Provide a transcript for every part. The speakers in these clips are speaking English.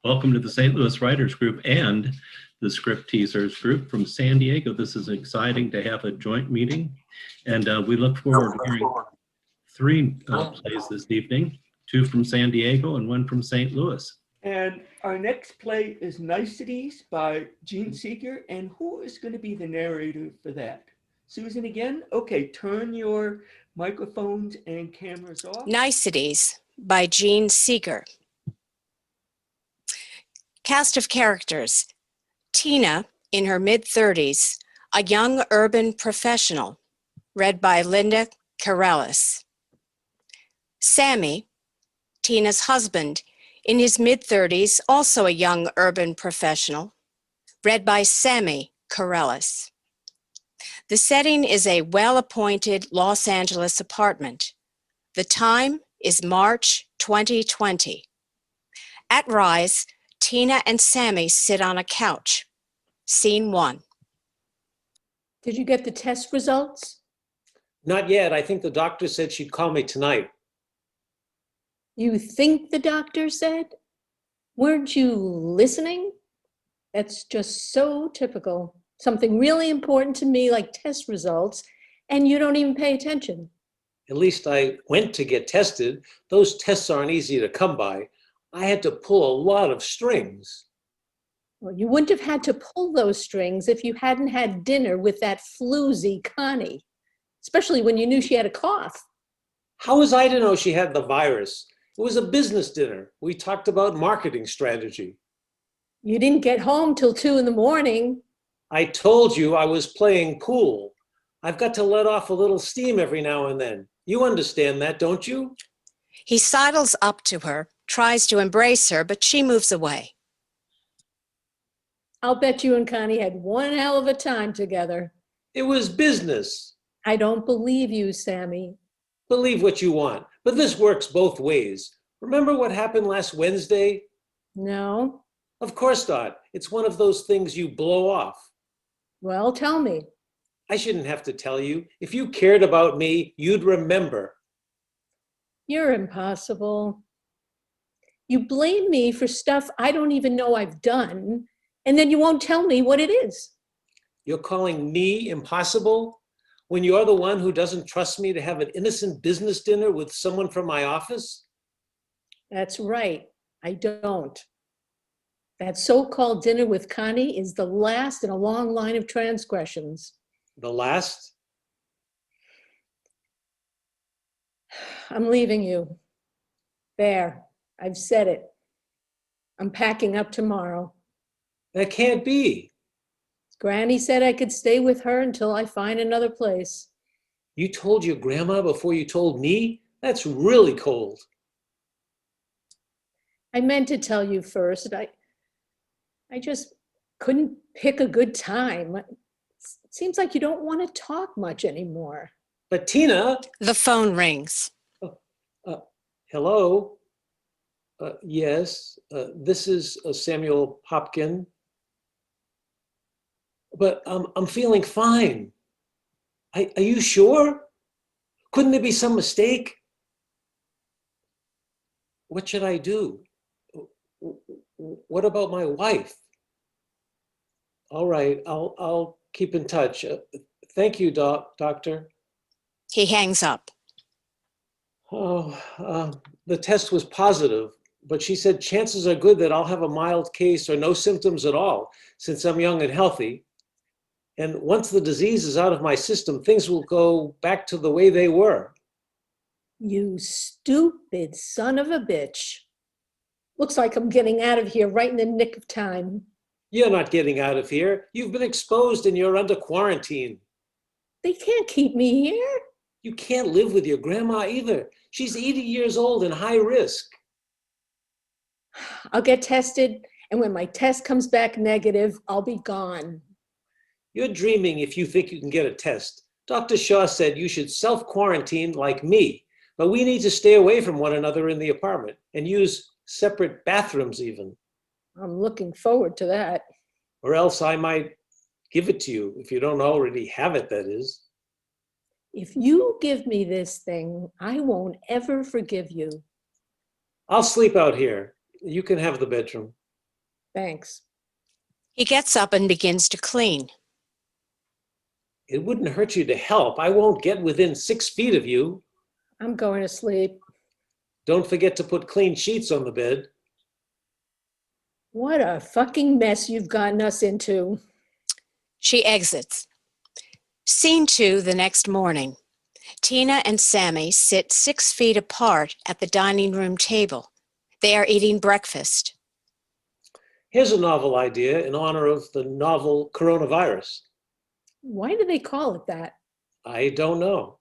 Welcome to the St. Louis Writers Group and the Scripteasers group from San Diego. This is exciting to have a joint meeting, and we look forward to hearing three plays this evening, two from San Diego and one from St. Louis. And our next play is Niceties by Jean Seager. And who is going to be the narrator for that? Susan again? Okay, turn your microphones and cameras off. Niceties by Jean Seager. Cast of characters: Tina, in her mid-30s, a young urban professional, read by Linda Corellis. Sammy, Tina's husband, in his mid-30s, also a young urban professional, read by Sammy Corellis. The setting is a well-appointed Los Angeles apartment. The time is March 2020. At Rise, Tina and Sammy sit on a couch. Scene 1. Did you get the test results? Not yet. I think the doctor said she'd call me tonight. You think the doctor said? Weren't you listening? That's just so typical. Something really important to me like test results, and you don't even pay attention. At least I went to get tested. Those tests aren't easy to come by. I had to pull a lot of strings. Well, you wouldn't have had to pull those strings if you hadn't had dinner with that floozy Connie, especially when you knew she had a cough. How was I to know she had the virus? It was a business dinner. We talked about marketing strategy. You didn't get home till 2 a.m. I told you I was playing pool. I've got to let off a little steam every now and then. You understand that, don't you? He sidles up to her, tries to embrace her, but she moves away. I'll bet you and Connie had one hell of a time together. It was business. I don't believe you, Sammy. Believe what you want, but this works both ways. Remember what happened last Wednesday? No? Of course not. It's one of those things you blow off. Well, tell me. I shouldn't have to tell you. If you cared about me, you'd remember. You're impossible. You blame me for stuff I don't even know I've done, and then you won't tell me what it is. You're calling me impossible when you're the one who doesn't trust me to have an innocent business dinner with someone from my office? That's right, I don't. That so-called dinner with Connie is the last in a long line of transgressions. The last? I'm leaving you. There, I've said it. I'm packing up tomorrow. That can't be. Granny said I could stay with her until I find another place. You told your grandma before you told me? That's really cold. I meant to tell you first. I just couldn't pick a good time. It seems like you don't want to talk much anymore. But Tina. The phone rings. Hello? Yes, this is Samuel Hopkin. But I'm feeling fine. Are you sure? Couldn't there be some mistake? What should I do? What about my wife? All right, I'll keep in touch. Thank you, doctor. He hangs up. Oh, the test was positive, but she said chances are good that I'll have a mild case or no symptoms at all, since I'm young and healthy. And once the disease is out of my system, things will go back to the way they were. You stupid son of a bitch. Looks like I'm getting out of here right in the nick of time. You're not getting out of here. You've been exposed and you're under quarantine. They can't keep me here. You can't live with your grandma either. She's 80 years old and high risk. I'll get tested, and when my test comes back negative, I'll be gone. You're dreaming if you think you can get a test. Dr. Shaw said you should self-quarantine like me, but we need to stay away from one another in the apartment and use separate bathrooms even. I'm looking forward to that. Or else I might give it to you if you don't already have it, that is. If you give me this thing, I won't ever forgive you. I'll sleep out here. You can have the bedroom. Thanks. He gets up and begins to clean. It wouldn't hurt you to help. I won't get within 6 feet of you. I'm going to sleep. Don't forget to put clean sheets on the bed. What a fucking mess you've gotten us into. She exits. Scene 2, the next morning. Tina and Sammy sit 6 feet apart at the dining room table. They are eating breakfast. Here's a novel idea in honor of the novel coronavirus. Why do they call it that? I don't know.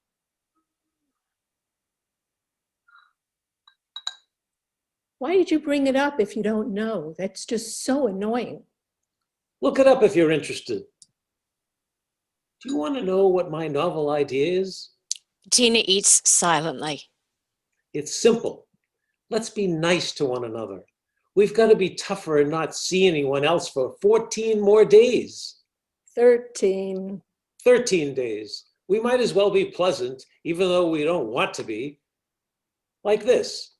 Why did you bring it up if you don't know? That's just so annoying. Look it up if you're interested. Do you want to know what my novel idea is? Tina eats silently. It's simple. Let's be nice to one another. We've got to be tougher and not see anyone else for 14 more days. 13. 13 days. We might as well be pleasant, even though we don't want to be. Like this.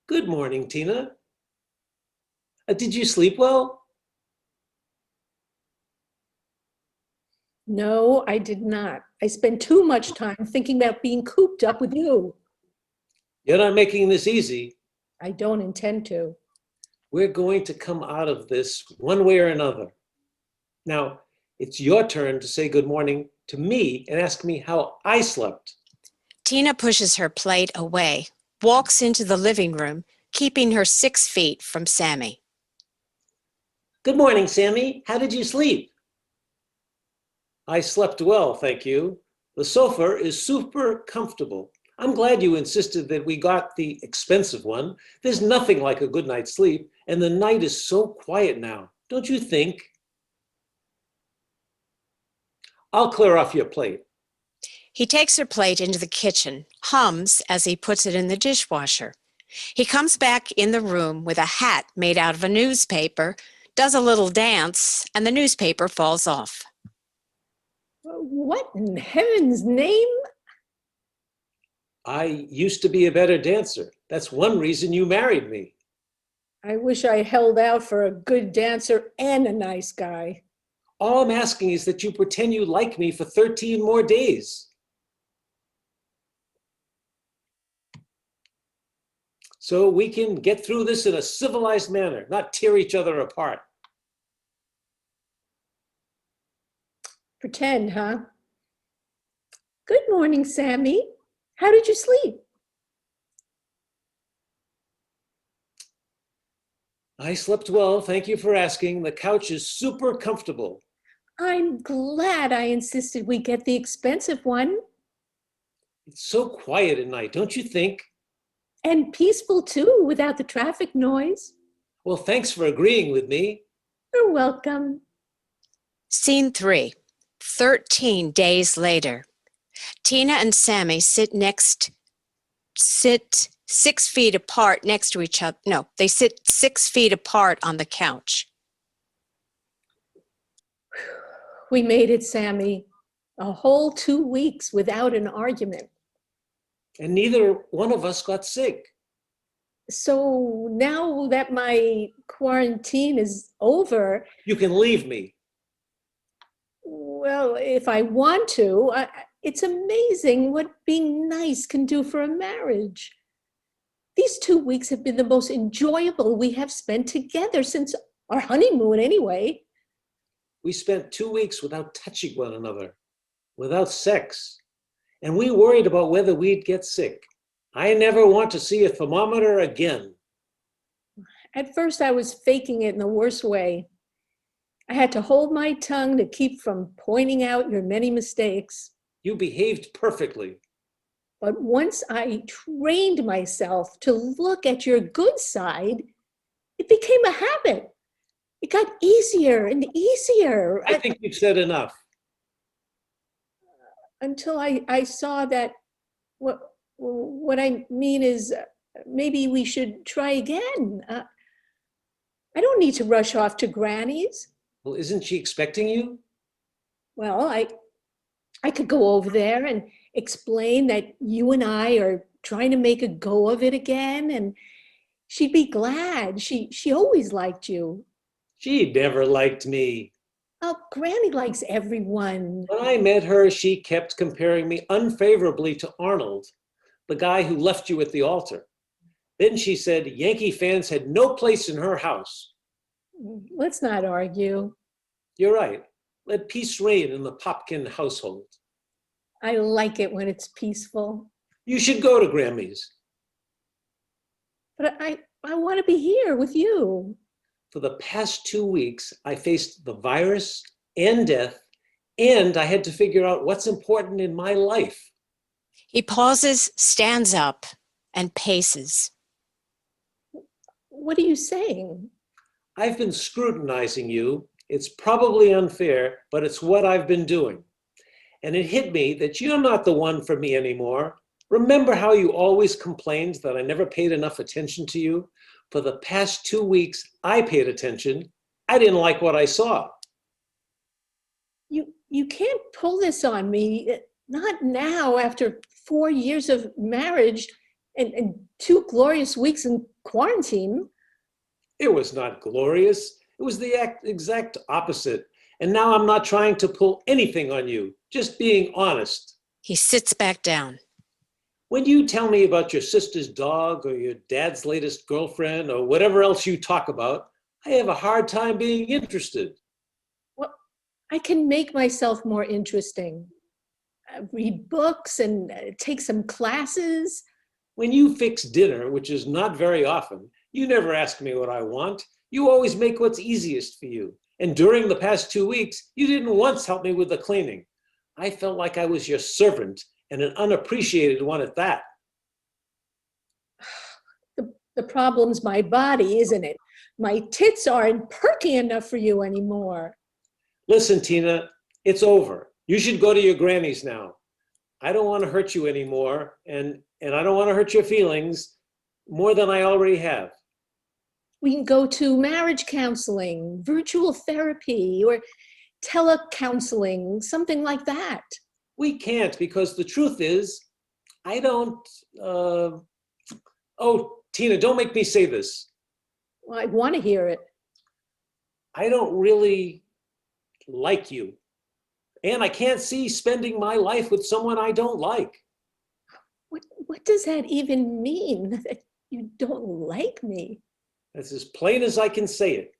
Good morning, Tina. Did you sleep well? No, I did not. I spent too much time thinking about being cooped up with you. You're not making this easy. I don't intend to. We're going to come out of this one way or another. Now, it's your turn to say good morning to me and ask me how I slept. Tina pushes her plate away, walks into the living room, keeping her 6 feet from Sammy. Good morning, Sammy. How did you sleep? I slept well, thank you. The sofa is super comfortable. I'm glad you insisted that we got the expensive one. There's nothing like a good night's sleep, and the night is so quiet now, don't you think? I'll clear off your plate. He takes her plate into the kitchen, hums as he puts it in the dishwasher. He comes back in the room with a hat made out of a newspaper, does a little dance, and the newspaper falls off. What in heaven's name? I used to be a better dancer. That's one reason you married me. I wish I held out for a good dancer and a nice guy. All I'm asking is that you pretend you like me for 13 more days. So we can get through this in a civilized manner, not tear each other apart. Pretend, huh? Good morning, Sammy. How did you sleep? I slept well, thank you for asking. The couch is super comfortable. I'm glad I insisted we get the expensive one. It's so quiet at night, don't you think? And peaceful too, without the traffic noise. Well, thanks for agreeing with me. You're welcome. Scene 3, 13 days later. Tina and Sammy sit 6 feet apart next to each other. No, they sit 6 feet apart on the couch. We made it, Sammy. A whole 2 weeks without an argument. And neither one of us got sick. So now that my quarantine is over, You can leave me. well, if I want to, it's amazing what being nice can do for a marriage. These 2 weeks have been the most enjoyable we have spent together since our honeymoon anyway. We spent 2 weeks without touching one another, without sex. And we worried about whether we'd get sick. I never want to see a thermometer again. At first, I was faking it in the worst way. I had to hold my tongue to keep from pointing out your many mistakes. You behaved perfectly. But once I trained myself to look at your good side, it became a habit. It got easier and easier I think you've said enough. until I saw that what I mean is maybe we should try again. I don't need to rush off to Granny's. Well, isn't she expecting you? Well, I could go over there and explain that you and I are trying to make a go of it again, and she'd be glad. She always liked you. She never liked me. Oh, Granny likes everyone. When I met her, she kept comparing me unfavorably to Arnold, the guy who left you at the altar. Then she said Yankee fans had no place in her house. Let's not argue. You're right. Let peace reign in the Popkin household. I like it when it's peaceful. You should go to Grammy's. But I want to be here with you. For the past 2 weeks, I faced the virus and death, and I had to figure out what's important in my life. He pauses, stands up, and paces. What are you saying? I've been scrutinizing you. It's probably unfair, but it's what I've been doing. And it hit me that you're not the one for me anymore. Remember how you always complained that I never paid enough attention to you? For the past 2 weeks, I paid attention. I didn't like what I saw. You can't pull this on me. Not now, after 4 years of marriage and 2 glorious weeks in quarantine. It was not glorious. It was the exact opposite. And now I'm not trying to pull anything on you, just being honest. He sits back down. When you tell me about your sister's dog or your dad's latest girlfriend or whatever else you talk about, I have a hard time being interested. Well, I can make myself more interesting. Read books and take some classes. When you fix dinner, which is not very often, you never ask me what I want. You always make what's easiest for you. And during the past 2 weeks, you didn't once help me with the cleaning. I felt like I was your servant, and an unappreciated one at that. The problem's my body, isn't it? My tits aren't perky enough for you anymore. Listen, Tina, it's over. You should go to your granny's now. I don't want to hurt you anymore, and I don't want to hurt your feelings more than I already have. We can go to marriage counseling, virtual therapy, or telecounseling, something like that. We can't, because the truth is, I don't, oh, Tina, don't make me say this. Well, I want to hear it. I don't really like you. And I can't see spending my life with someone I don't like. What does that even mean, that you don't like me? That's as plain as I can say it.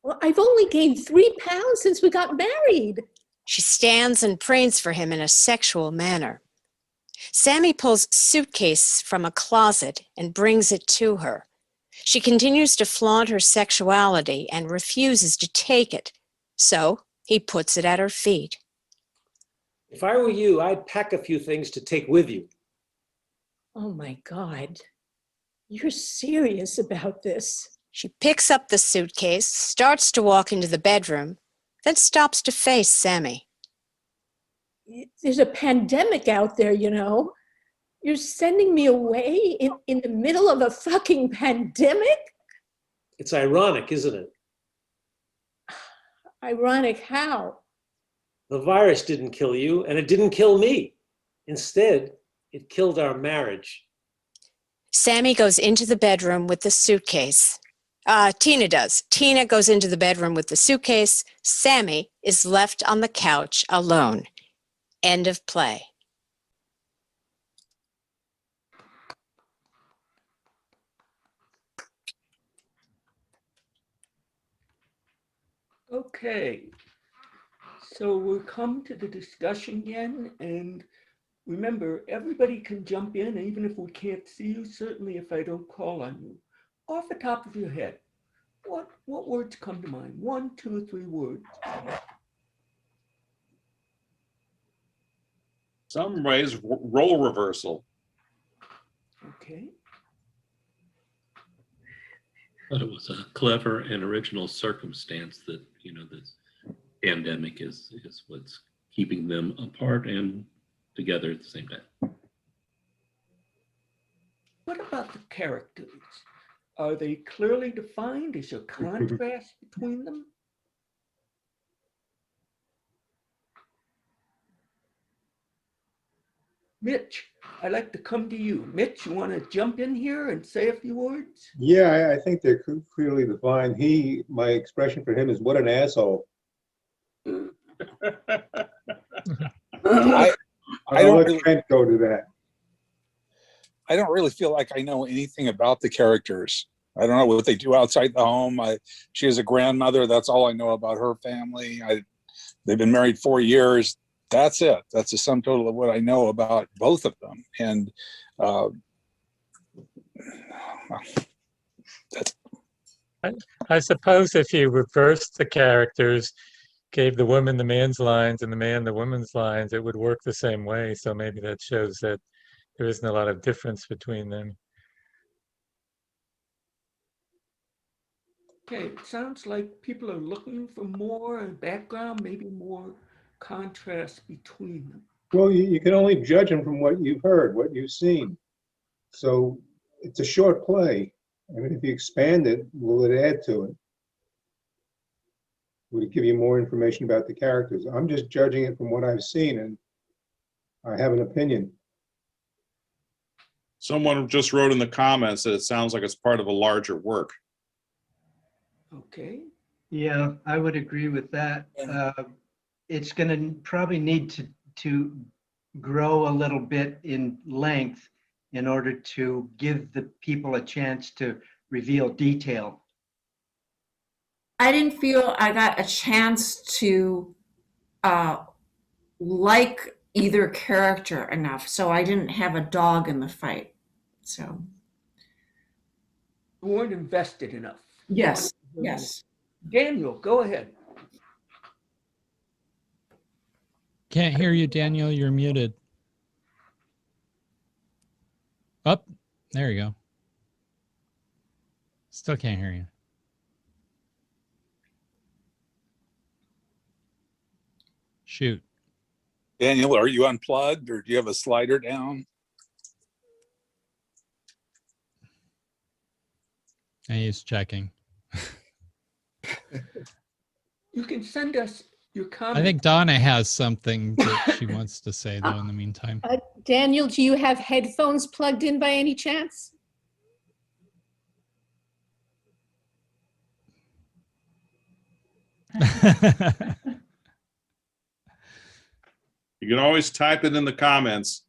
Well, I've only gained 3 pounds since we got married. She stands and prays for him in a sexual manner. Sammy pulls a suitcase from a closet and brings it to her. She continues to flaunt her sexuality and refuses to take it, so he puts it at her feet. If I were you, I'd pack a few things to take with you. Oh my God, you're serious about this. She picks up the suitcase, starts to walk into the bedroom, then stops to face Sammy. There's a pandemic out there, you know. You're sending me away in the middle of a fucking pandemic? It's ironic, isn't it? Ironic how? The virus didn't kill you, and it didn't kill me. Instead, it killed our marriage. Sammy goes into the bedroom with the suitcase. Tina does. Tina goes into the bedroom with the suitcase. Sammy is left on the couch alone. End of play. Okay, so we'll come to the discussion again, and remember, everybody can jump in, even if we can't see you, certainly if I don't call on you. Off the top of your head, what words come to mind? 1, 2, 3 words. Some ways, role reversal. Okay. But it was a clever and original circumstance that, this pandemic is what's keeping them apart and together at the same time. What about the characters? Are they clearly defined? Is there contrast between them? Mitch. I'd like to come to you. Mitch, you want to jump in here and say a few words? Yeah, I think they're clearly defined. My expression for him is what an asshole. I I'll don't let really- Trent go to that. I don't really feel like I know anything about the characters. I don't know what they do outside the home. She is a grandmother. That's all I know about her family. They've been married 4 years. That's it. That's the sum total of what I know about both of them. And that's I suppose if you reversed the characters, gave the woman the man's lines and the man the woman's lines, it would work the same way. So maybe that shows that there isn't a lot of difference between them. Okay, it sounds like people are looking for more background, maybe more contrast between them. Well, you can only judge him from what you've heard, what you've seen. So it's a short play. I mean, if you expand it, will it add to it? Would it give you more information about the characters? I'm just judging it from what I've seen, and I have an opinion. someone just wrote in the comments that it sounds like it's part of a larger work. Okay, Yeah, I would agree with that. It's going to probably need to grow a little bit in length in order to give the people a chance to reveal detail. I didn't feel I got a chance to like either character enough, so I didn't have a dog in the fight. So you weren't invested enough. yes, yes. Daniel, go ahead. Can't hear you, Daniel. You're muted. Up. There you go. Still can't hear you. Shoot. Daniel, are you unplugged or do you have a slider down? He's checking. You can send us your comments. I think Donna has something that she wants to say, though, in the meantime. Daniel, do you have headphones plugged in by any chance? You can always type it in the comments.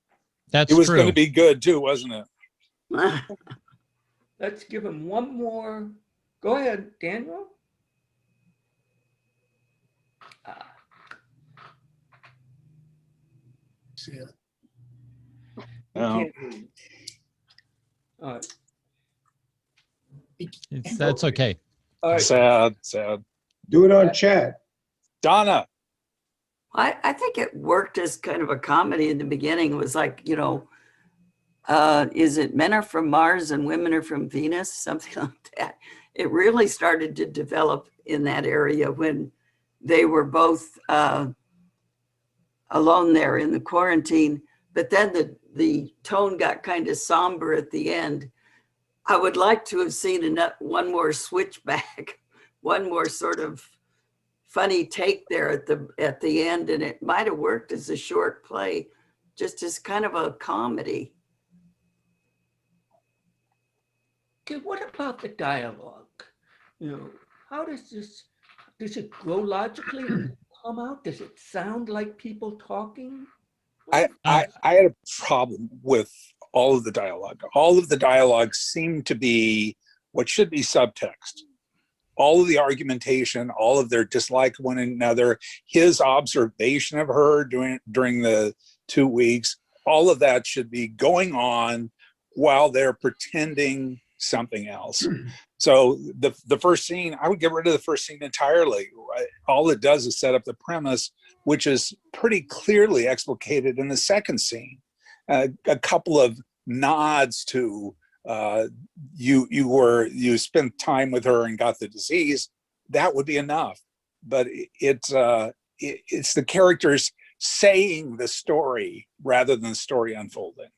That's It was true. going to be good too, wasn't it? Let's give him one more. Go ahead, Daniel. No. Can't hear you. All right. That's okay. All right. Sad. Do it on chat. Donna, I think it worked as kind of a comedy in the beginning. It was like, is it men are from Mars and women are from Venus? Something like that. It really started to develop in that area when they were both alone there in the quarantine. But then the tone got kind of somber at the end. I would like to have seen one more switchback, one more sort of funny take there at the end, and it might have worked as a short play, just as kind of a comedy. Okay, what about the dialogue? How does it grow logically? Does it come out? Does it sound like people talking? I had a problem with all of the dialogue. All of the dialogue seemed to be what should be subtext. All of the argumentation, all of their dislike of one another, his observation of her during the 2 weeks, all of that should be going on while they're pretending something else. So the first scene, I would get rid of the first scene entirely. All it does is set up the premise, which is pretty clearly explicated in the second scene. A couple of nods to you spent time with her and got the disease, that would be enough. But it's the characters saying the story rather than the story unfolding.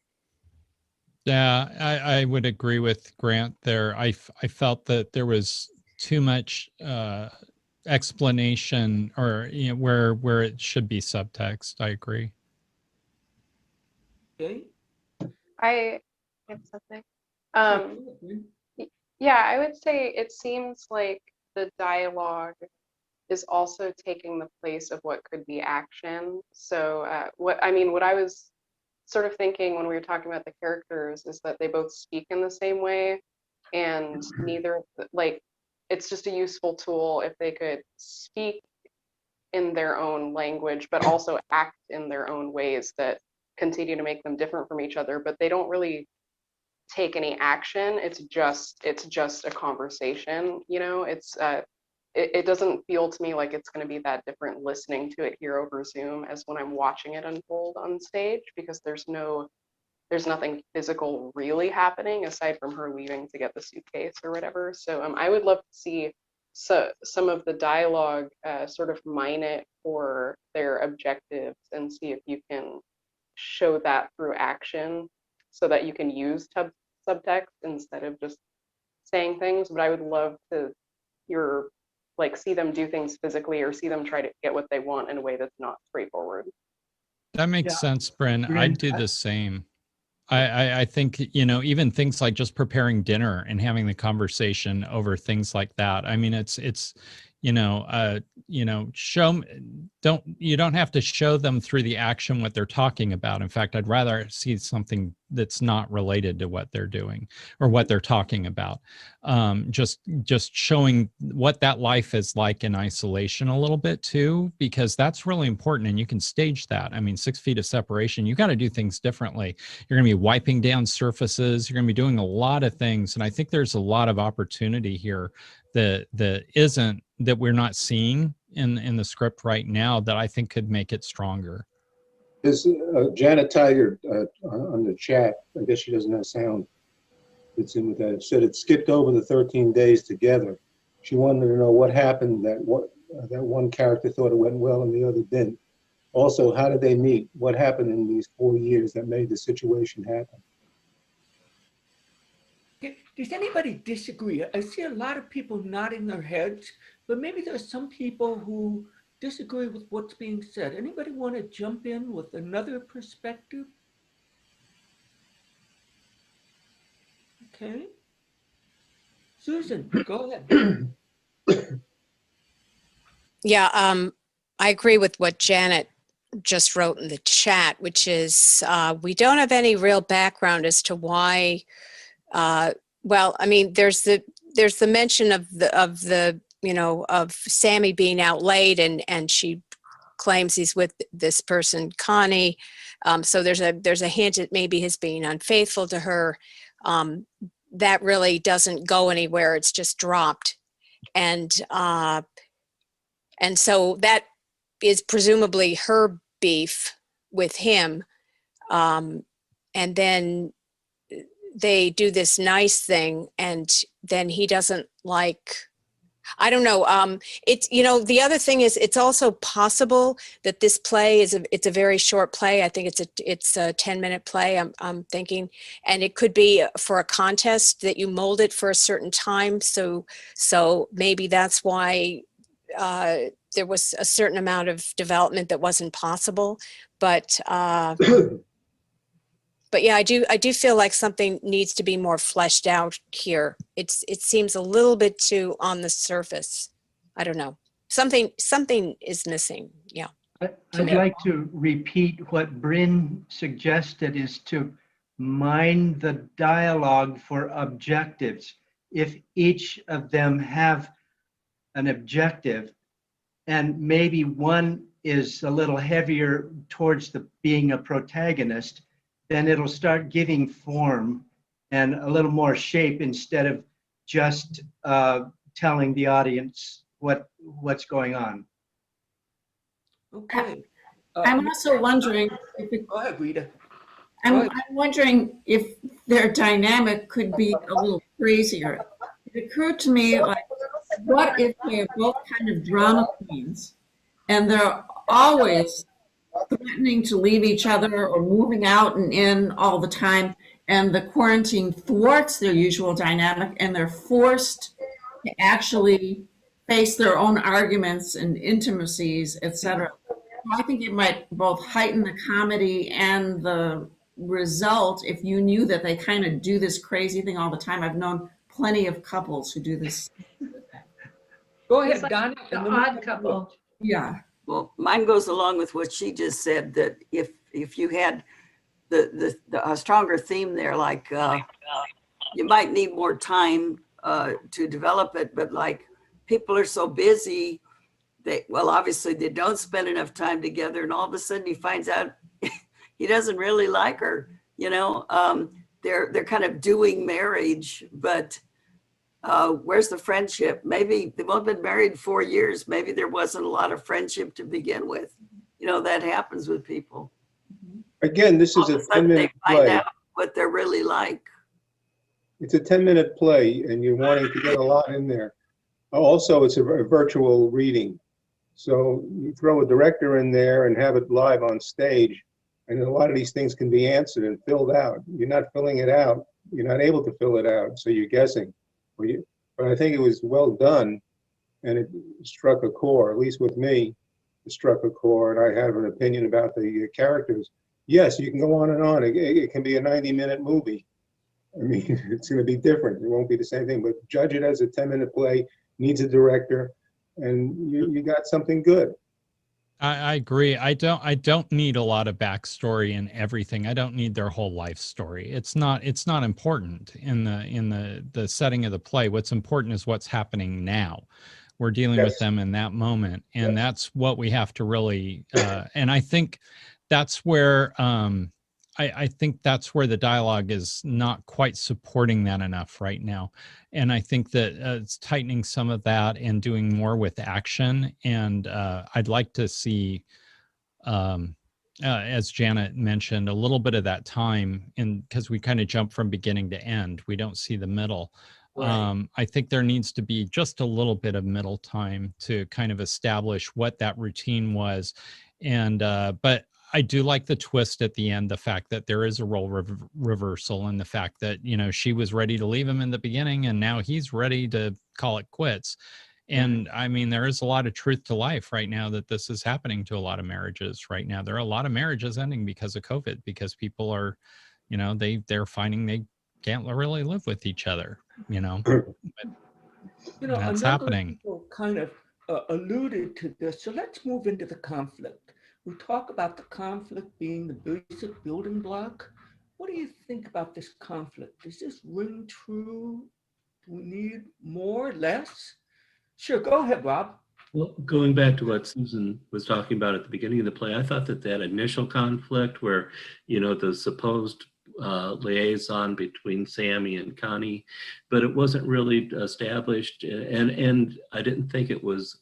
Yeah, I would agree with Grant there. I felt that there was too much explanation, or where it should be subtext. I agree. Okay. I have something. Yeah, I would say it seems like the dialogue is also taking the place of what could be action. So what I was sort of thinking when we were talking about the characters is that they both speak in the same way, and neither like it's just a useful tool if they could speak in their own language, but also act in their own ways that continue to make them different from each other, but they don't really take any action. It's just a conversation, you know. It doesn't feel to me like it's going to be that different listening to it here over Zoom as when I'm watching it unfold on stage, because there's nothing physical really happening aside from her leaving to get the suitcase or whatever. So I would love to see some of the dialogue sort of mine it for their objectives and see if you can show that through action so that you can use subtext instead of just saying things. But I would love to see them do things physically or see them try to get what they want in a way that's not straightforward. That makes Yeah. sense, Bryn. Bryn, I'd do the same. I think, even things like just preparing dinner and having the conversation over things like that. I mean, you don't have to show them through the action what they're talking about. In fact, I'd rather see something that's not related to what they're doing or what they're talking about. Just showing what that life is like in isolation a little bit too, because that's really important, and you can stage that. I mean, 6 feet of separation, you got to do things differently. You're going to be wiping down surfaces. You're going to be doing a lot of things. And I think there's a lot of opportunity here that we're not seeing in the script right now that I think could make it stronger. There's Janet Tiger on the chat. I guess she doesn't have sound. It's in with that. It said it skipped over the 13 days together. She wanted to know what happened that one character thought it went well and the other didn't. Also, how did they meet? What happened in these 4 years that made the situation happen? Does anybody disagree? I see a lot of people nodding their heads, but maybe there's some people who disagree with what's being said. Anybody want to jump in with another perspective? Okay. Susan, go ahead. Yeah, I agree with what Janet just wrote in the chat, which is we don't have any real background as to why. Well, I mean, there's the mention of Sammy being out late, and she claims he's with this person, Connie. So there's a hint at maybe his being unfaithful to her. That really doesn't go anywhere. It's just dropped, and so that is presumably her beef with him. And then they do this nice thing, and then he doesn't like, I don't know. It's, the other thing is it's also possible that this play it's a very short play. I think it's a 10-minute play, I'm thinking, and it could be for a contest that you mold it for a certain time. So maybe that's why there was a certain amount of development that wasn't possible, but yeah, I do feel like something needs to be more fleshed out here. It seems a little bit too on the surface. I don't know. Something is missing. Yeah. I'd like to repeat what Bryn suggested, is to mine the dialogue for objectives. If each of them have an objective, and maybe one is a little heavier towards being a protagonist, then it'll start giving form and a little more shape instead of just telling the audience what's going on. Okay. I'm also wondering Go ahead, Rita. I'm wondering if their dynamic could be a little crazier. It occurred to me, like, what if they're both kind of drama queens and they're always threatening to leave each other or moving out and in all the time, and the quarantine thwarts their usual dynamic and they're forced to actually face their own arguments and intimacies, etc. I think it might both heighten the comedy and the result if you knew that they kind of do this crazy thing all the time? I've known plenty of couples who do this. Go It's ahead, like Donna. the and then odd couple. Yeah. Well, mine goes along with what she just said, that if you had a stronger theme there, like you might need more time to develop it, but like people are so busy, well, obviously they don't spend enough time together, and all of a sudden he finds out he doesn't really like her. You know, they're kind of doing marriage, but where's the friendship? Maybe they've only been married 4 years. Maybe there wasn't a lot of friendship to begin with. You know, that happens with people. Again, this is All a of a sudden they 10-minute find play. out what they're really like. It's a 10-minute play, and you're wanting to get a lot in there. Also, it's a virtual reading. So you throw a director in there and have it live on stage, and a lot of these things can be answered and filled out. You're not filling it out. You're not able to fill it out, so you're guessing. But I think it was well done, and it struck a chord, at least with me. It struck a chord. I have an opinion about the characters. Yes, you can go on and on. It can be a 90-minute movie. I mean, it's going to be different. It won't be the same thing, but judge it as a 10-minute play, needs a director, and you got something good. I agree. I don't need a lot of backstory in everything. I don't need their whole life story. It's not important in the setting of the play. What's important is what's happening now. We're dealing with them in that moment, and that's what we have to really. And I think that's where I think that's where the dialogue is not quite supporting that enough right now. And I think that it's tightening some of that and doing more with action. And I'd like to see, as Janet mentioned, a little bit of that time, because we kind of jump from beginning to end. We don't see the middle. Right. I think there needs to be just a little bit of middle time to kind of establish what that routine was. And but I do like the twist at the end, the fact that there is a role reversal, and the fact that, you know, she was ready to leave him in the beginning and now he's ready to call it quits. And I mean, there is a lot of truth to life right now that this is happening to a lot of marriages right now. There are a lot of marriages ending because of COVID, because people are, you know, they're finding they can't really live with each other, you know. You know, That's a number happening. of people kind of alluded to this. So let's move into the conflict. We talk about the conflict being the basic building block. What do you think about this conflict? Does this ring true? Do we need more, less? Sure, go ahead, Rob. Well, going back to what Susan was talking about at the beginning of the play, I thought that initial conflict where, you know, the supposed liaison between Sammy and Connie, but it wasn't really established, and I didn't think it was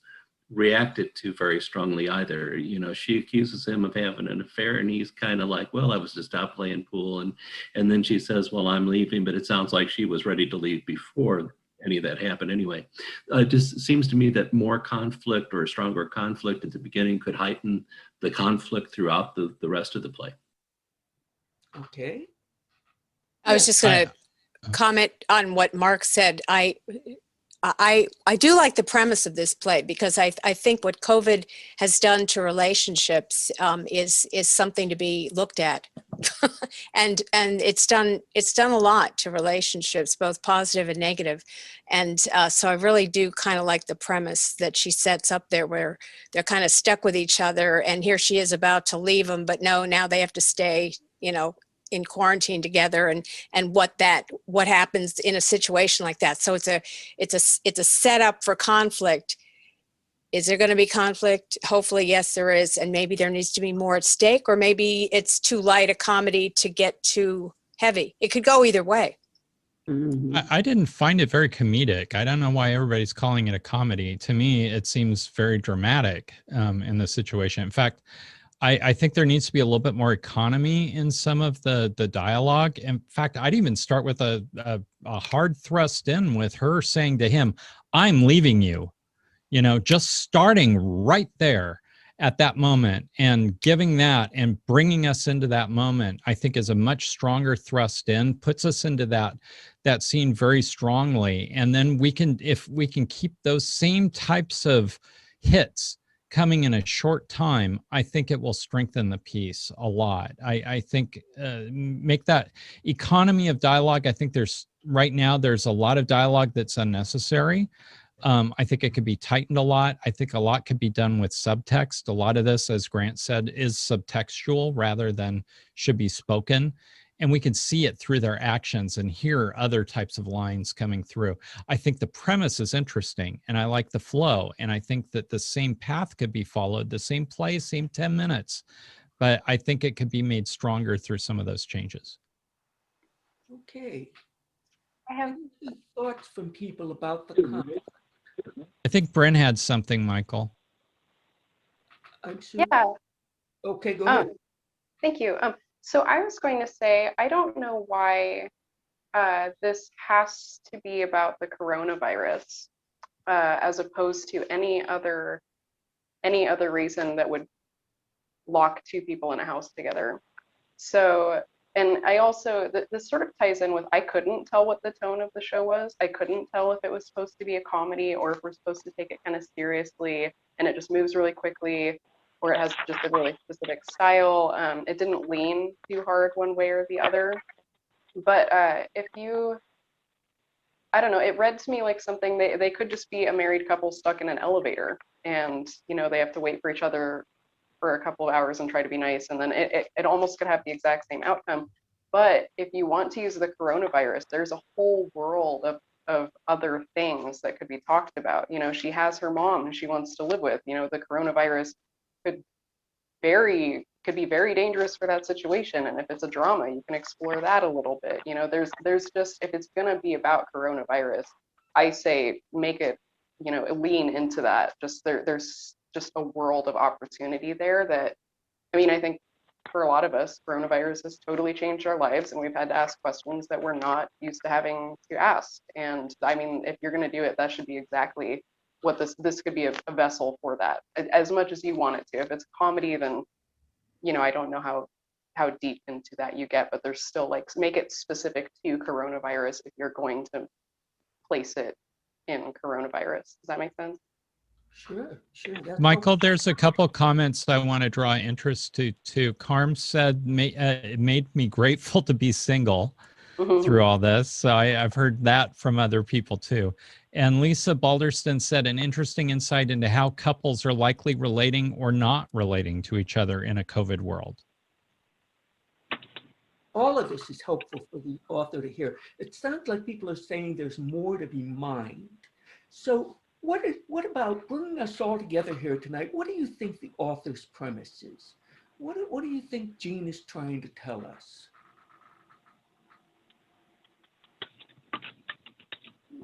reacted to very strongly either. You know, she accuses him of having an affair, and he's kind of like, well, I was just out playing pool, and then she says, well, I'm leaving, but it sounds like she was ready to leave before any of that happened anyway. It just seems to me that more conflict, or a stronger conflict at the beginning, could heighten the conflict throughout the rest of the play. Okay. I was just going to comment on what Mark said. I do like the premise of this play, because I think what COVID has done to relationships is something to be looked at, and it's done a lot to relationships, both positive and negative, and so I really do kind of like the premise that she sets up there, where they're kind of stuck with each other, and here she is about to leave them, but no, now they have to stay, you know, in quarantine together, and what happens in a situation like that. So it's a setup for conflict. Is there going to be conflict? Hopefully, yes, there is. And maybe there needs to be more at stake, or maybe it's too light a comedy to get too heavy. It could go either way. I didn't find it very comedic. I don't know why everybody's calling it a comedy. To me, it seems very dramatic in the situation. In fact, I think there needs to be a little bit more economy in some of the dialogue. In fact, I'd even start with a hard thrust in with her saying to him, I'm leaving you, you know, just starting right there at that moment, and giving that and bringing us into that moment, I think is a much stronger thrust in, puts us into that scene very strongly. And then if we can keep those same types of hits coming in a short time, I think it will strengthen the piece a lot. I think make that economy of dialogue. I think right now there's a lot of dialogue that's unnecessary. I think it could be tightened a lot. I think a lot could be done with subtext. A lot of this, as Grant said, is subtextual rather than should be spoken. And we can see it through their actions and hear other types of lines coming through. I think the premise is interesting and I like the flow. And I think that the same path could be followed, the same play, same 10 minutes. But I think it could be made stronger through some of those changes. Okay. I have Any thoughts from people about the concept? I think Bryn had something, Michael. yeah. Okay, go ahead. Thank you. So I was going to say, I don't know why this has to be about the coronavirus as opposed to any other reason that would lock two people in a house together. So, and I also, this sort of ties in with, I couldn't tell what the tone of the show was. I couldn't tell if it was supposed to be a comedy or if we're supposed to take it kind of seriously and it just moves really quickly, or it has just a really specific style. It didn't lean too hard one way or the other. But if you, I don't know, it read to me like something, they could just be a married couple stuck in an elevator and, you know, they have to wait for each other for a couple of hours and try to be nice. And then it almost could have the exact same outcome. But if you want to use the coronavirus, there's a whole world of other things that could be talked about. You know, she has her mom she wants to live with. You know, the coronavirus could be very dangerous for that situation. And if it's a drama, you can explore that a little bit. You know, there's just, if it's gonna be about coronavirus, I say make it, you know, lean into that. Just there's just a world of opportunity there that, I mean, I think for a lot of us, coronavirus has totally changed our lives and we've had to ask questions that we're not used to having to ask. And I mean, if you're gonna do it, that should be exactly what this could be a vessel for that, as much as you want it to. If it's comedy, then, you know, I don't know how deep into that you get, but there's still like, make it specific to coronavirus if you're going to place it in coronavirus. Does that make sense? Sure. Michael, there's a couple comments I want to draw interest to. Carm said, it made me grateful to be single through all this. So I've heard that from other people too. And Lisa Balderston said an interesting insight into how couples are likely relating or not relating to each other in a COVID world. All of this is helpful for the author to hear. It sounds like people are saying there's more to be mined. So what about bringing us all together here tonight? What do you think the author's premise is? What do you think Jean is trying to tell us?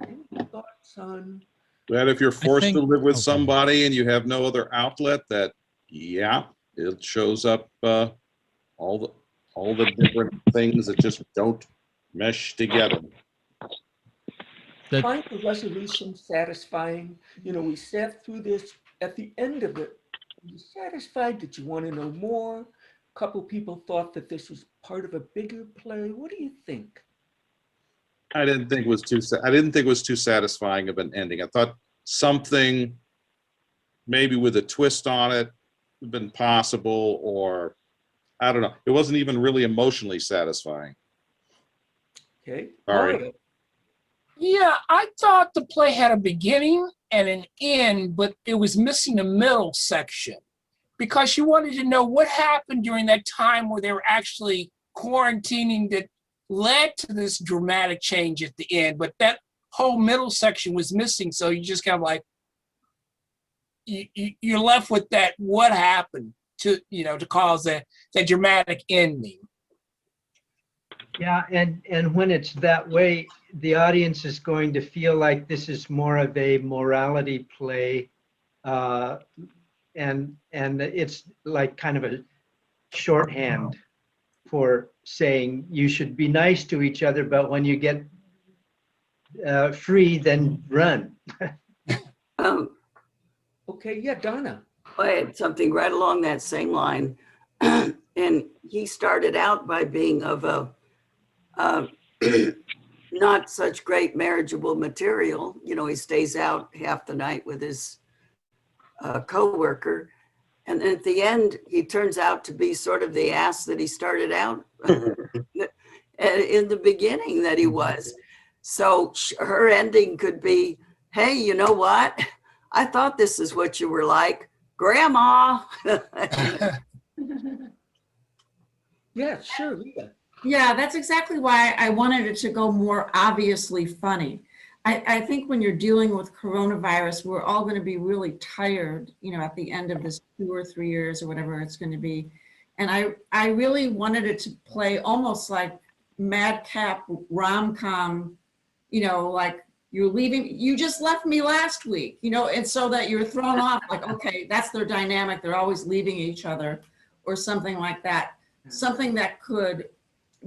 Any thoughts on? That if you're forced to live with somebody and you have no other outlet, that, yeah, it shows up all the different things that just don't mesh together. Find the resolution satisfying. You know, we sat through this. At the end of it, were you satisfied? Did you want to know more? A couple people thought that this was part of a bigger play. What do you think? I didn't think it was too satisfying of an ending. I thought something maybe with a twist on it would have been possible, or I don't know. It wasn't even really emotionally satisfying. Okay. Sorry. Yeah, I thought the play had a beginning and an end, but it was missing a middle section because you wanted to know what happened during that time where they were actually quarantining that led to this dramatic change at the end. But that whole middle section was missing. So you just kind of like, you're left with that, what happened to, you know, to cause that dramatic ending. Yeah, and when it's that way, the audience is going to feel like this is more of a morality play, and it's like kind of a shorthand for saying you should be nice to each other, but when you get free, then run. Okay, yeah, Donna. I had something right along that same line. And he started out by being of a not such great marriageable material. You know, he stays out half the night with his coworker. And then at the end, he turns out to be sort of the ass that he started out in the beginning that he was. So her ending could be, hey, you know what? I thought this is what you were like, Grandma. Yeah, sure. Yeah. Yeah, that's exactly why I wanted it to go more obviously funny. I think when you're dealing with coronavirus, we're all going to be really tired, you know, at the end of this 2 or 3 years or whatever it's going to be. And I really wanted it to play almost like madcap rom-com, you know, like you're leaving, you just left me last week, you know, and so that you're thrown off like, okay, that's their dynamic. They're always leaving each other or something like that. Something that could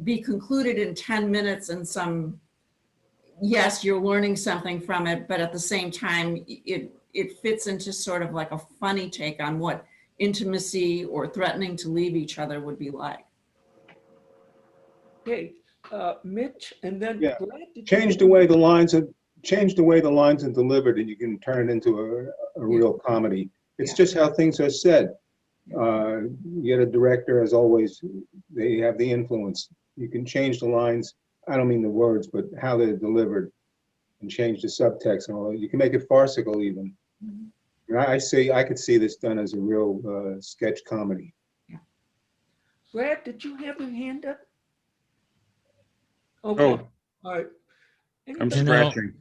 be concluded in 10 minutes and some, yes, you're learning something from it, but at the same time, it fits into sort of like a funny take on what intimacy or threatening to leave each other would be like. Okay, Mitch, and then Yeah. Brad, did you Change the way the lines are delivered, and you can turn it into a real comedy. It's Yeah. just how things are said. You get a director, as always, they have the influence. You can change the lines. I don't mean the words, but how they're delivered, and change the subtext and all that. You can make it farcical even. And I could see this done as a real sketch comedy. Brad, did you have your hand up? Oh, Okay, all right. I'm Anybody- scratching.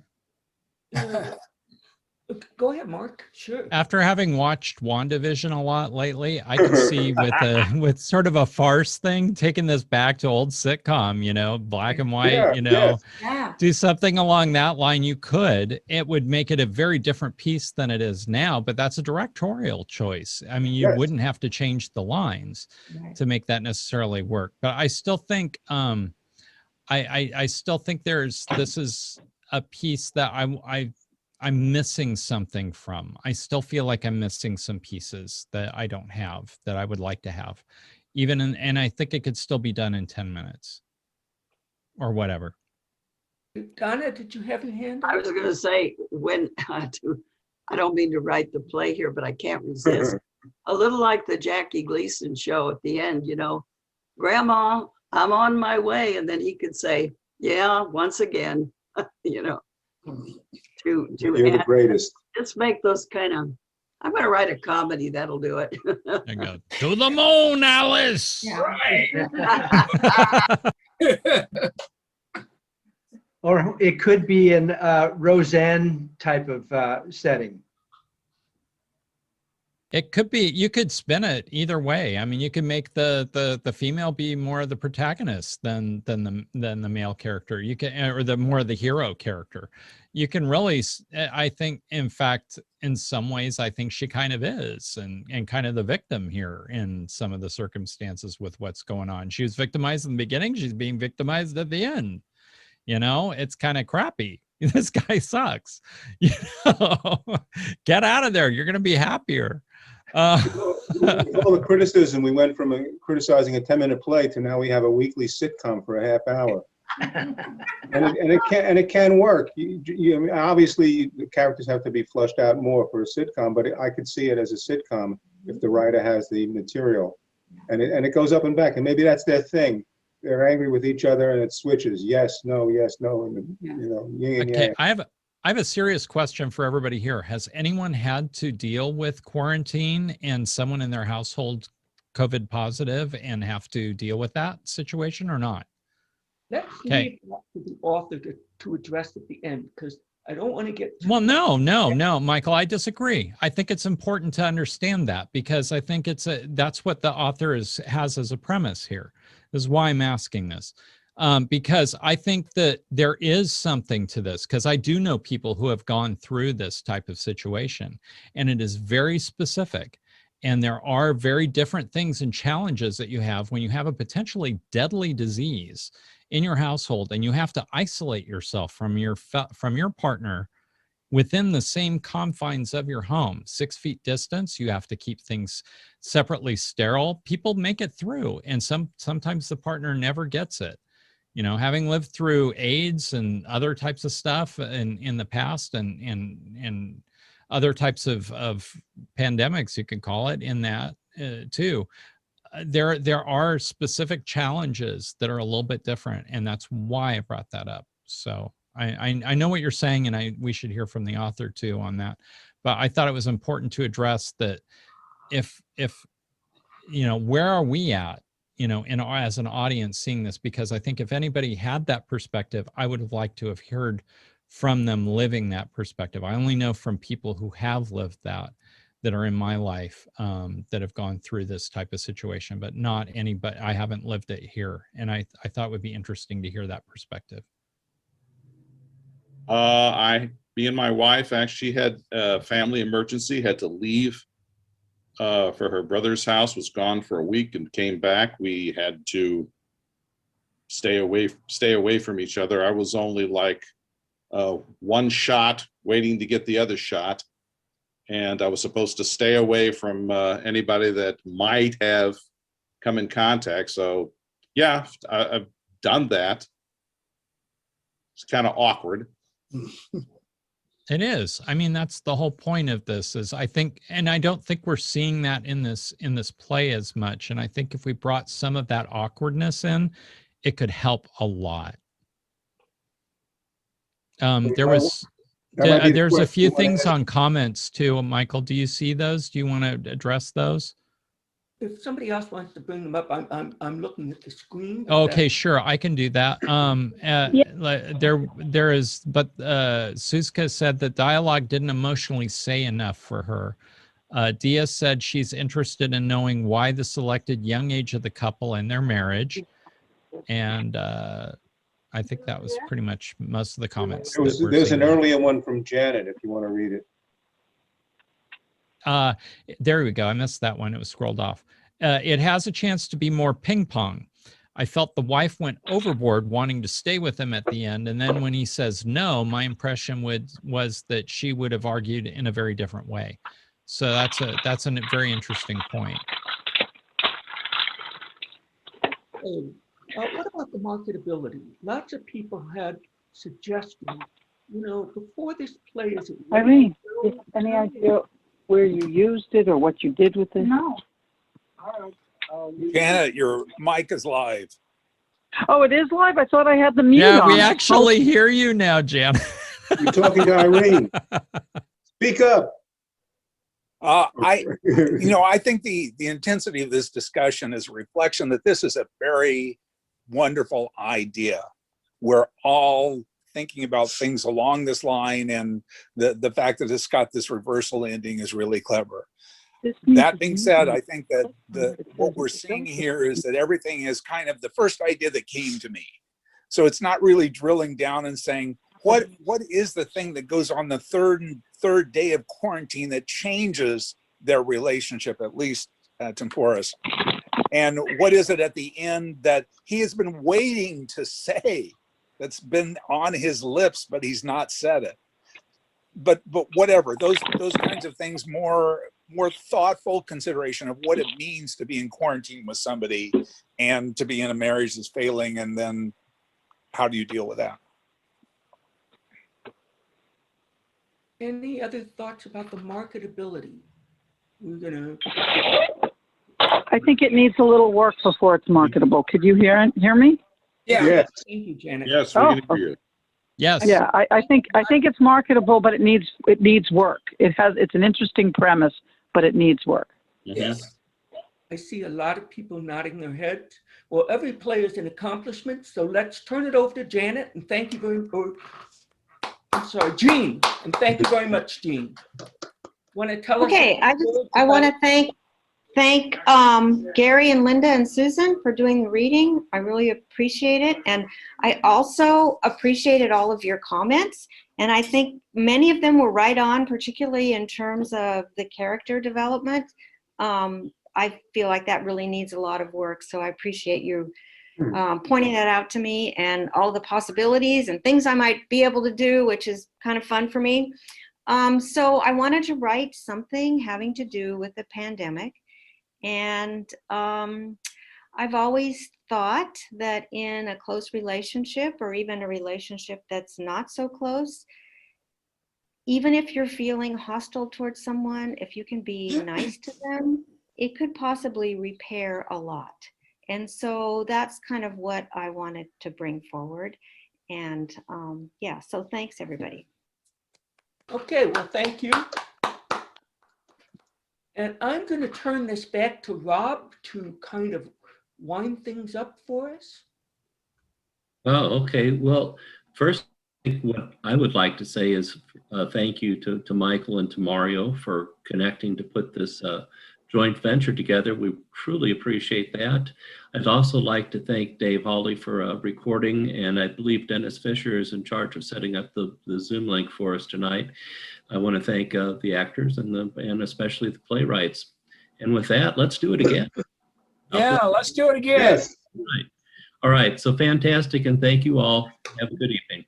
Go ahead, Mark, sure. After having watched WandaVision a lot lately, I can see with sort of a farce thing, taking this back to old sitcom, you know, black and white, Yeah, you know, Yeah. do something along that line. You could, it would make it a very different piece than it is now, but that's a directorial choice. I mean, you Yes. wouldn't have to change the lines Right. to make that necessarily work. But I still think, I still think this is a piece that I'm missing something from. I still feel like I'm missing some pieces that I don't have that I would like to have, and I think it could still be done in 10 minutes or whatever. Donna, did you have your hand I up? was going to say, when I don't mean to write the play here, but I can't resist. A little like the Jackie Gleason show at the end, you know, Grandma, I'm on my way. And then he could say, yeah, once again, you know, to You're the add, greatest. just make those kind of, I'm going to write a comedy. That'll do it. I go, to the moon, Alice. Or it could be in Roseanne type of setting. It could be, you could spin it either way. I mean, you can make the female be more of the protagonist than the male character. You can, or the more of the hero character. You can really, I think, in fact, in some ways, I think she kind of is, and kind of the victim here in some of the circumstances with what's going on. She was victimized in the beginning. She's being victimized at the end. You know, it's kind of crappy. This guy sucks. You know, get out of there. You're going to be happier. With all the criticism, we went from criticizing a 10-minute play to now we have a weekly sitcom for a half hour. and it can work. I mean, obviously, the characters have to be flushed out more for a sitcom, but I could see it as a sitcom if the writer has the material, and it goes up and back, and maybe that's their thing. They're angry with each other, and it switches. Yes, no, and you know, yin and Okay, yang. I have a serious question for everybody here. Has anyone had to deal with quarantine and someone in their household COVID positive and have to deal with that situation or not? Let's leave that to the author to address at the end, because I don't want to get. Well, no, Michael, I disagree. I think it's important to understand that, because I think that's what the author has as a premise here. This is why I'm asking this. Because I think that there is something to this, because I do know people who have gone through this type of situation, and it is very specific. And there are very different things and challenges that you have when you have a potentially deadly disease in your household, and you have to isolate yourself from your partner within the same confines of your home. 6 feet distance, you have to keep things separately sterile. People make it through, and sometimes the partner never gets it. You know, having lived through AIDS and other types of stuff in the past, and other types of pandemics, you could call it, in that too. There are specific challenges that are a little bit different, and that's why I brought that up. So I know what you're saying, and we should hear from the author too on that. But I thought it was important to address that. If you know, where are we at, you know, as an audience seeing this? Because I think if anybody had that perspective, I would have liked to have heard from them living that perspective. I only know from people who have lived that are in my life, that have gone through this type of situation, but not anybody. I haven't lived it here, and I thought it would be interesting to hear that perspective. Me and my wife actually had a family emergency, had to leave for her brother's house, was gone for a week and came back. We had to stay away from each other. I was only like one shot waiting to get the other shot. And I was supposed to stay away from anybody that might have come in contact. So yeah, I've done that. It's kind of awkward. It is. I mean, that's the whole point of this, is I think, and I don't think we're seeing that in this play as much. And I think if we brought some of that awkwardness in, it could help a lot. There's a few things on comments too, Michael. Do you see those? Do you want to address those? If somebody else wants to bring them up, I'm looking at the screen. Okay, sure, I can do that. There is, but Suska said that dialogue didn't emotionally say enough for her. Dia said she's interested in knowing why the selected young age of the couple and their marriage. And I think that was pretty much most of the comments. There's an earlier one from Janet, if you want to read it. There we go. I missed that one. It was scrolled off. It has a chance to be more ping pong. I felt the wife went overboard wanting to stay with him at the end. And then when he says no, my impression was that she would have argued in a very different way. So that's a very interesting point. What about the marketability? Lots of people had suggestions. You know, before this play is Irene, any idea where you used it or what you did with it? No. Janet, your mic is live. Oh, it is live? I thought I had the mute on. Yeah, we actually hear you now, Jan. You're talking to Irene. Speak up. I think the intensity of this discussion is a reflection that this is a very wonderful idea. We're all thinking about things along this line, and the fact that it's got this reversal ending is really clever. That being said, I think that what we're seeing here is that everything is kind of the first idea that came to me. So it's not really drilling down and saying, what is the thing that goes on the third day of quarantine that changes their relationship, at least temporis? And what is it at the end that he has been waiting to say, that's been on his lips, but he's not said it? But whatever, those kinds of things, more thoughtful consideration of what it means to be in quarantine with somebody and to be in a marriage that's failing, and then how do you deal with that? Any other thoughts about the marketability? I think it needs a little work before it's marketable. Could you hear me? Yeah. Yes. Thank you, Janet. Yes, we can hear you. Yes. Yeah, I think it's marketable, but it needs work. It's an interesting premise, but it needs work. Yes. I see a lot of people nodding their heads. Well, every play is an accomplishment, so let's turn it over to Janet, and thank you Jean, and thank you very much, Jean. Want to tell us? Okay, I want to thank Gary and Linda and Susan for doing the reading. I really appreciate it. And I also appreciated all of your comments. And I think many of them were right on, particularly in terms of the character development. I feel like that really needs a lot of work. So I appreciate you pointing that out to me, and all the possibilities and things I might be able to do, which is kind of fun for me. So I wanted to write something having to do with the pandemic. And I've always thought that in a close relationship, or even a relationship that's not so close, even if you're feeling hostile towards someone, if you can be nice to them, it could possibly repair a lot. And so that's kind of what I wanted to bring forward. And yeah, so thanks everybody. Okay, well, thank you. And I'm going to turn this back to Rob to kind of wind things up for us. Oh, okay. Well, first, what I would like to say is thank you to Michael and to Mario for connecting to put this joint venture together. We truly appreciate that. I'd also like to thank Dave Hawley for recording, and I believe Dennis Fisher is in charge of setting up the Zoom link for us tonight. I want to thank the actors and especially the playwrights. And with that, let's do it again. Yeah, let's do it again. Yes. All right. So fantastic, and thank you all. Have a good evening.